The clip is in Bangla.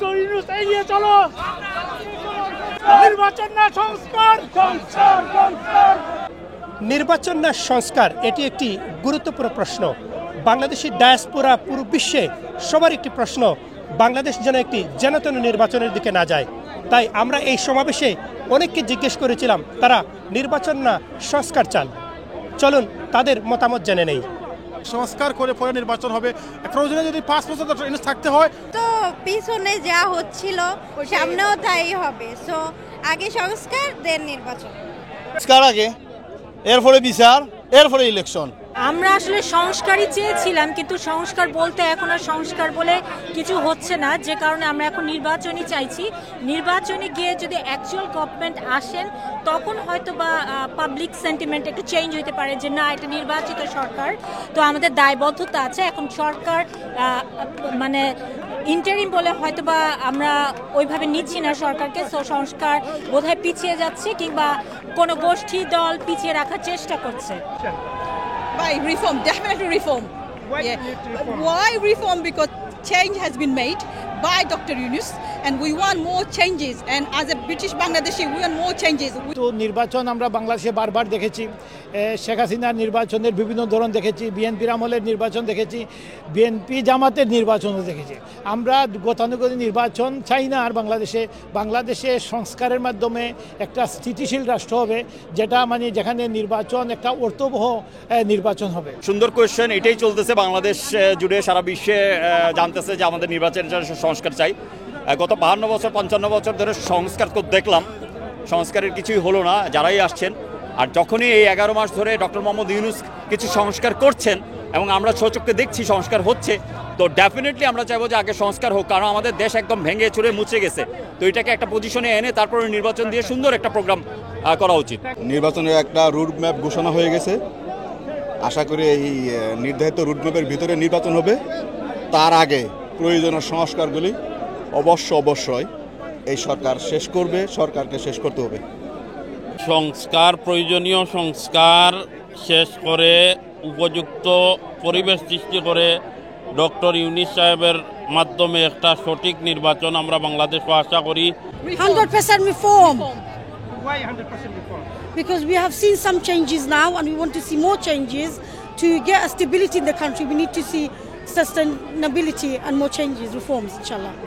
ডক্টর ইউনূস এগিয়ে চলো, নির্বাচন না সংস্কার, নির্বাচন না সংস্কার, এটি একটি গুরুত্বপূর্ণ প্রশ্ন। বাংলাদেশি ডায়াসপোরা পুরো বিশ্বে সবার একটি প্রশ্ন, বাংলাদেশ যেন একটি যেনতেন নির্বাচনের দিকে না যায়। তাই আমরা এই সমাবেশে অনেককে জিজ্ঞেস করেছিলাম তারা নির্বাচন না সংস্কার চান। চলুন তাদের মতামত জেনে নেই। সংস্কার করে পরে নির্বাচন হবে, প্রয়োজনে যদি 5 বছর ডক্টর ইউনূস থাকতে হয়। তো পিছনে যা হচ্ছিল সামনেও তাই হবে, সো আগে সংস্কার দেন নির্বাচন। সংস্কার আগে, এরপরে বিচার, এরপরে ইলেকশন। আমরা আসলে সংস্কারই চেয়েছিলাম, কিন্তু সংস্কার বলতে এখন আর সংস্কার বলে কিছু হচ্ছে না, যে কারণে আমরা এখন নির্বাচনই চাইছি। নির্বাচনে গিয়ে যদি অ্যাকচুয়াল গভর্নমেন্ট আসেন তখন হয়তো বা পাবলিক সেন্টিমেন্ট একটু চেঞ্জ হতে পারে যে না, এটা নির্বাচিত সরকার, তো আমাদের দায়বদ্ধতা আছে। এখন সরকার মানে ইন্টারিম বলে হয়তো বা আমরা ওইভাবে নিচ্ছি না সরকারকে, সো সংস্কার বোধহয় পিছিয়ে যাচ্ছে কিংবা কোনো গোষ্ঠী দল পিছিয়ে রাখার চেষ্টা করছে। Why reform? Definitely reform. Why reform? Because change has been made by Dr. Yunus, and we want more changes. And as a British Bangladeshi, we want more changes. তো নির্বাচন আমরা বাংলাদেশে বারবার দেখেছি, শেখ হাসিনার নির্বাচনের বিভিন্ন ধরন দেখেছি, বিএনপির আমলের নির্বাচন দেখেছি, বিএনপি জামাতের নির্বাচনও দেখেছি। আমরা গতানুগতিক নির্বাচন চাই না। আর বাংলাদেশে সংস্কারের মাধ্যমে একটা স্থিতিশীল রাষ্ট্র হবে, যেটা মানে যেখানে নির্বাচন একটা অর্থবহ নির্বাচন হবে। সুন্দর কোয়েশ্চেন, এটাই চলতেছে বাংলাদেশ জুড়ে, সারা বিশ্বে জানতেছে যে আমাদের নির্বাচনের সংস্কার চাই। গত 52 বছর 55 বছর ধরে সংস্কার তো দেখলাম, সংস্কারের কিছুই হলো না যারাই আসছেন। আর যখনই এই 11 মাস ধরে ডক্টর মোহাম্মদ ইউনূস কিছু সংস্কার করছেন এবং আমরা স্বচক্ষে দেখছি সংস্কার হচ্ছে, তো ডেফিনেটলি আমরা চাইবো যে আগে সংস্কার হোক, কারণ আমাদের দেশ একদম ভেঙে চুরে মুছে গেছে। তো এটাকে একটা পজিশনে এনে তারপরে নির্বাচন দিয়ে সুন্দর একটা প্রোগ্রাম করা উচিত। নির্বাচনের একটা রুট ম্যাপ ঘোষণা হয়ে গেছে, আশা করি এই নির্ধারিত রুট ম্যাপের ভিতরে নির্বাচন হবে। তার আগে প্রয়োজনীয় সংস্কারগুলি অবশ্যই এই সরকার শেষ করবে, সরকারকে শেষ করতে হবে। সংস্কার, প্রয়োজনীয় সংস্কার শেষ করে উপযুক্ত পরিবেশ সৃষ্টি করে ডক্টর ইউনূস সাহেবের মাধ্যমে একটা সঠিক নির্বাচন আমরা বাংলাদেশে আশা করি। 100% reform. Why 100% reform? Because we have seen some changes now and we want to see more changes. To get a stability in the country, we need to see sustainability and more changes, reforms, inshallah.